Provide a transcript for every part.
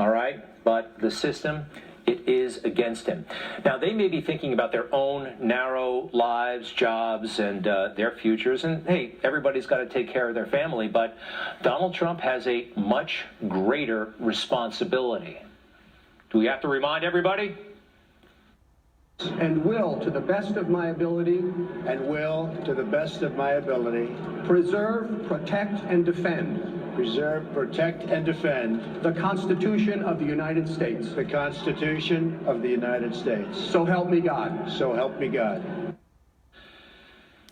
all right? But the system, it is against him. Now, they may be thinking about their own narrow lives, jobs, and their futures. And, hey, everybody's got to take care of their family. But Donald Trump has a much greater responsibility. Do we have to remind everybody? And will, to the best of my ability. And will, to the best of my ability. Preserve, protect, and defend. Preserve, protect, and defend. The Constitution of the United States. The Constitution of the United States. So help me God. So help me God.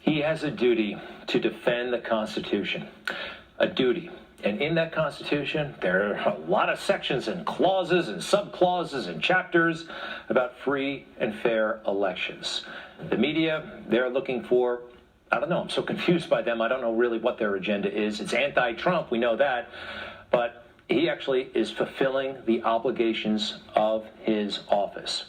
He has a duty to defend the Constitution. A duty. And in that Constitution, there are a lot of sections and clauses and subclauses and chapters about free and fair elections. The media, they're looking for, I don't know, I'm so confused by them. I don't know really what their agenda is. It's anti-Trump, we know that. But he actually is fulfilling the obligations of his office.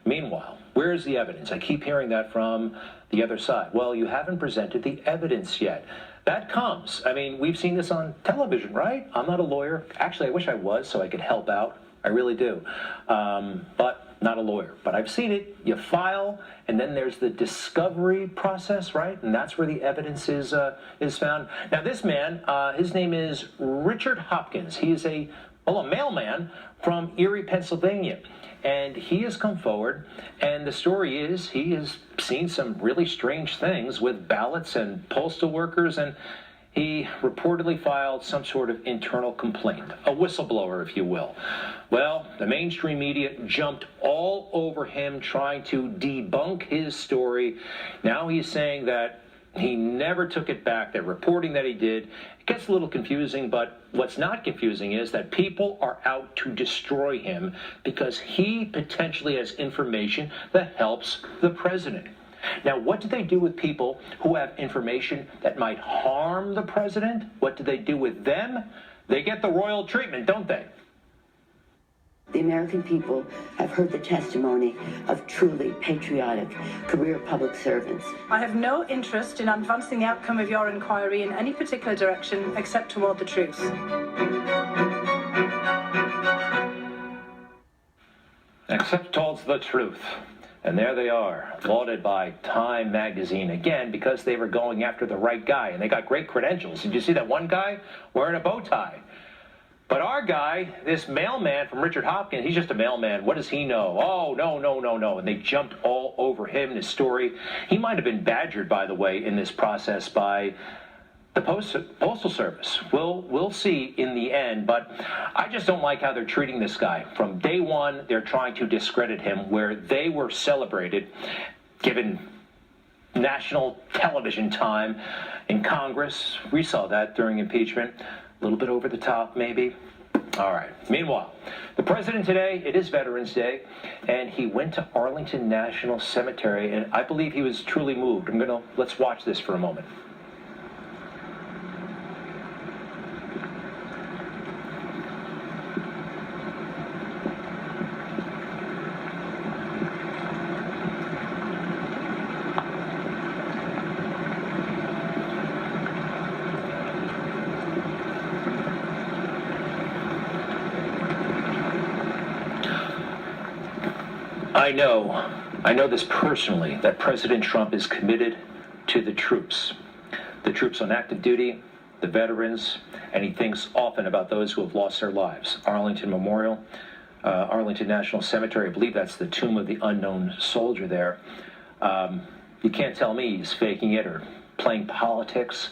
Meanwhile, where's the evidence? I keep hearing that from the other side. Well, you haven't presented the evidence yet. That comes. I mean, we've seen this on television, right? I'm not a lawyer. Actually, I wish I was so I could help out. I really do. But not a lawyer. But I've seen it. You file, and then there's the discovery process, right? And that's where the evidence is found. Now, this man, his name is Richard Hopkins. He is a mailman from Erie, Pennsylvania. And he has come forward, and the story is he has seen some really strange things with ballots and postal workers, and he reportedly filed some sort of internal complaint, a whistleblower, if you will. Well, the mainstream media jumped all over him trying to debunk his story. Now he's saying that he never took it back. They're reporting that he did. It gets a little confusing, but what's not confusing is that people are out to destroy him because he potentially has information that helps the president. Now, what do they do with people who have information that might harm the president? What do they do with them? They get the royal treatment, don't they? The American people have heard the testimony of truly patriotic career public servants. I have no interest in advancing the outcome of your inquiry in any particular direction except toward the truth. Except towards the truth. And there they are, lauded by Time magazine again because they were going after the right guy, and they got great credentials. Did you see that one guy wearing a bow tie? But our guy, this mailman from Richard Hopkins, he's just a mailman. What does he know? Oh, no. And they jumped all over him and his story. He might have been badgered, by the way, in this process by the Postal Service. We'll see in the end, but I just don't like how they're treating this guy. From day one, they're trying to discredit him where they were celebrated, given national television time in Congress. We saw that during impeachment. A little bit over the top, maybe. All right. Meanwhile, the president today, it is Veterans Day, and he went to Arlington National Cemetery, and I believe he was truly moved. Let's watch this for a moment. I know this personally, that President Trump is committed to the troops on active duty, the veterans, and he thinks often about those who have lost their lives. Arlington Memorial, Arlington National Cemetery, I believe that's the tomb of the unknown soldier there. You can't tell me he's faking it or playing politics,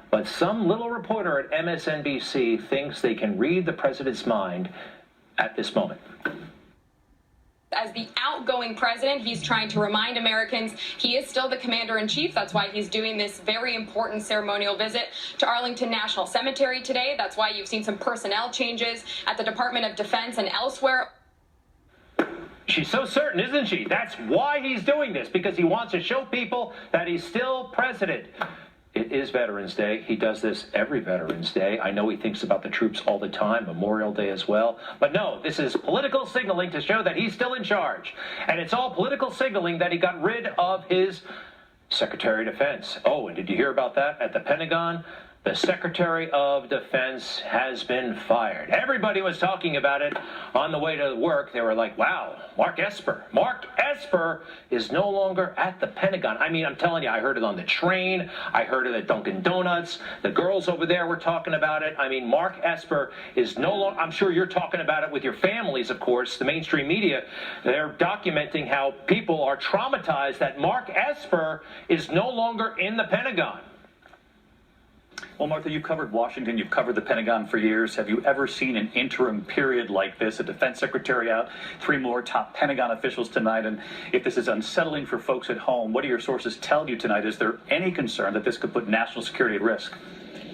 but some little reporter at MSNBC thinks they can read the president's mind at this moment. As the outgoing president, he's trying to remind Americans he is still the commander-in-chief. That's why he's doing this very important ceremonial visit to Arlington National Cemetery today. That's why you've seen some personnel changes at the Department of Defense and elsewhere. She's so certain, isn't she? That's why he's doing this, because he wants to show people that he's still president. It is Veterans Day. He does this every Veterans Day. I know he thinks about the troops all the time, Memorial Day as well. But no, this is political signaling to show that he's still in charge. And it's all political signaling that he got rid of his Secretary of Defense. Oh, and did you hear about that at the Pentagon? The Secretary of Defense has been fired. Everybody was talking about it on the way to work. They were like, wow, Mark Esper. Mark Esper is no longer at the Pentagon. I mean, I'm telling you, I heard it on the train. I heard it at Dunkin' Donuts. The girls over there were talking about it. I mean, Mark Esper is no longer, I'm sure you're talking about it with your families, of course. The mainstream media, they're documenting how people are traumatized that Mark Esper is no longer in the Pentagon. Well, Martha, you've covered Washington, you've covered the Pentagon for years. Have you ever seen an interim period like this? A defense secretary out, 3 more top Pentagon officials tonight. And if this is unsettling for folks at home, what do your sources tell you tonight? Is there any concern that this could put national security at risk?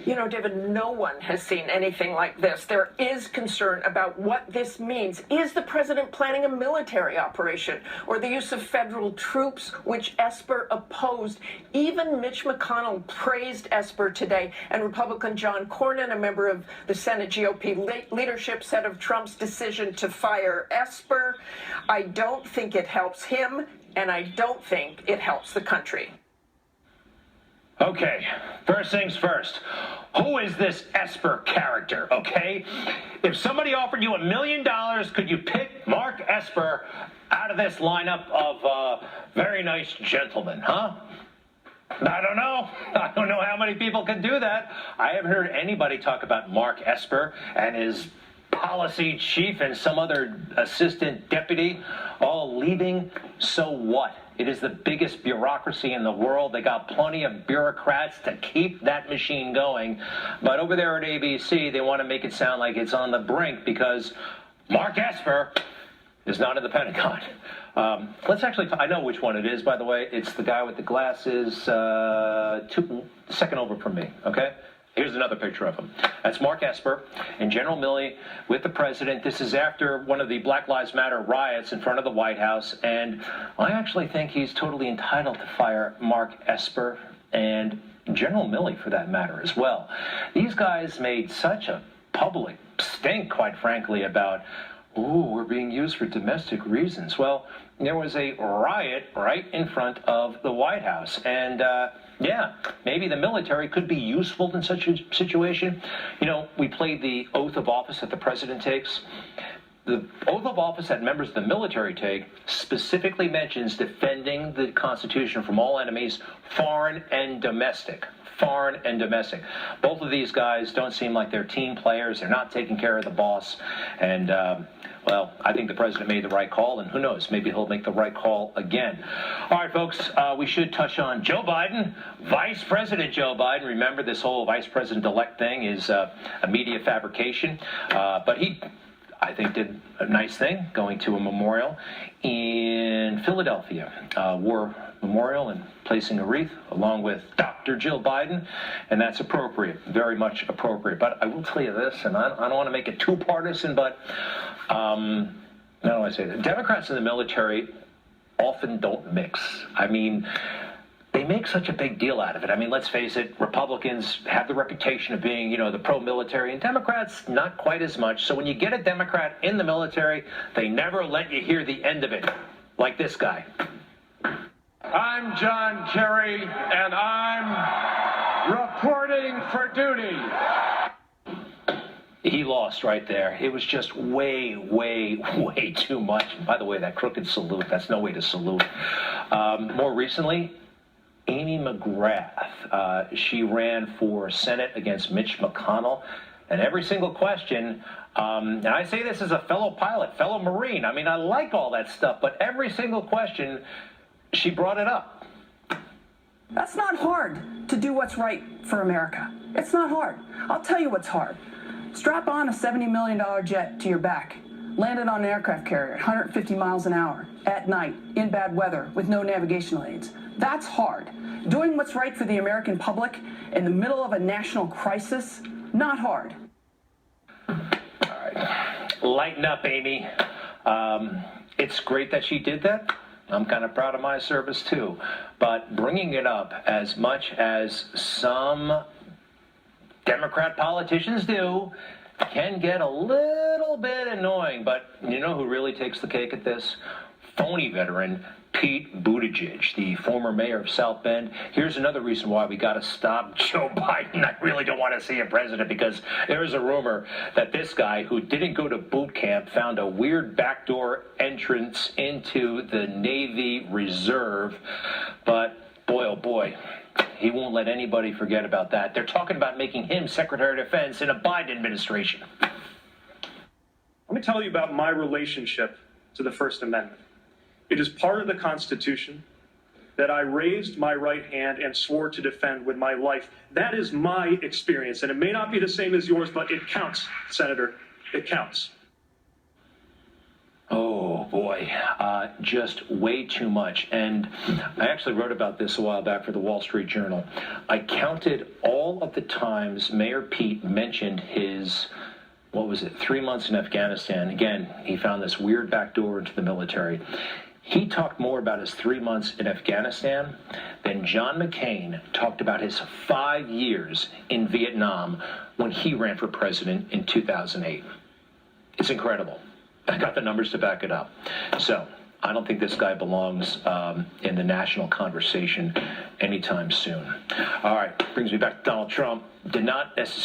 You know, David, no one has seen anything like this. There is concern about what this means. Is the president planning a military operation or the use of federal troops, which Esper opposed? Even Mitch McConnell praised Esper today, and Republican John Cornyn, a member of the Senate GOP leadership, said of Trump's decision to fire Esper, "I don't think it helps him, and I don't think it helps the country." Okay, first things first. Who is this Esper character, okay? If somebody offered you $1 million, could you pick Mark Esper out of this lineup of very nice gentlemen, huh? I don't know. I don't know how many people can do that. I haven't heard anybody talk about Mark Esper and his policy chief and some other assistant deputy all leaving. So what? It is the biggest bureaucracy in the world. They got plenty of bureaucrats to keep that machine going. But over there at ABC, they want to make it sound like it's on the brink because Mark Esper is not in the Pentagon. Let's actually, I know which one it is, by the way. It's the guy with the glasses, second over from me, okay? Here's another picture of him. That's Mark Esper and General Milley with the president. This is after one of the Black Lives Matter riots in front of the White House. And I actually think he's totally entitled to fire Mark Esper and General Milley, for that matter, as well. These guys made such a public stink, quite frankly, about, ooh, we're being used for domestic reasons. Well, there was a riot right in front of the White House. And, yeah, maybe the military could be useful in such a situation. You know, we played the oath of office that the president takes. The oath of office that members of the military take specifically mentions defending the Constitution from all enemies, foreign and domestic. Foreign and domestic. Both of these guys don't seem like they're team players. They're not taking care of the boss. And, well, I think the president made the right call, and who knows, maybe he'll make the right call again. All right, folks, we should touch on Joe Biden, Vice President Joe Biden. Remember, this whole Vice President-elect thing is a media fabrication, but he, I think, did a nice thing, going to a memorial in Philadelphia, War Memorial, and placing a wreath along with Dr. Jill Biden, and that's appropriate, very much appropriate. But I will tell you this, and I don't want to make it too partisan, but how do I say that? Democrats and the military often don't mix. I mean, they make such a big deal out of it. I mean, let's face it, Republicans have the reputation of being, you know, the pro-military, and Democrats not quite as much. So when you get a Democrat in the military, they never let you hear the end of it, like this guy. I'm John Kerry, and I'm reporting for duty. He lost right there. It was just way, way, way too much. And by the way, that crooked salute, that's no way to salute. More recently, Amy McGrath. She ran for Senate against Mitch McConnell. And every single question, and I say this as a fellow pilot, fellow Marine. I mean, I like all that stuff, but every single question, she brought it up. That's not hard to do what's right for America. It's not hard. I'll tell you what's hard. Strap on a $70 million jet to your back, land it on an aircraft carrier at 150 miles an hour, at night, in bad weather, with no navigational aids. That's hard. Doing what's right for the American public in the middle of a national crisis, not hard. All right. Lighten up, Amy. It's great that she did that. I'm kind of proud of my service, too. But bringing it up as much as some Democrat politicians do can get a little bit annoying. But you know who really takes the cake at this? phony veteran Pete Buttigieg, the former mayor of South Bend. Here's another reason why we got to stop Joe Biden. I really don't want to see a president because there is a rumor that this guy who didn't go to boot camp found a weird backdoor entrance into the Navy Reserve. But boy, oh boy, he won't let anybody forget about that. They're talking about making him Secretary of Defense in a Biden administration. Let me tell you about my relationship to the First Amendment. It is part of the Constitution that I raised my right hand and swore to defend with my life. That is my experience, and it may not be the same as yours, but it counts, Senator. It counts. Oh, boy, just way too much. And I actually wrote about this a while back for the Wall Street Journal. I counted all of the times Mayor Pete mentioned his 3 months in Afghanistan. Again, he found this weird back door into the military. He talked more about his 3 months in Afghanistan than John McCain talked about his 5 years in Vietnam when he ran for president in 2008. It's incredible. I got the numbers to back it up. So I don't think this guy belongs in the national conversation anytime soon. All right, brings me back to Donald Trump. Did not necessarily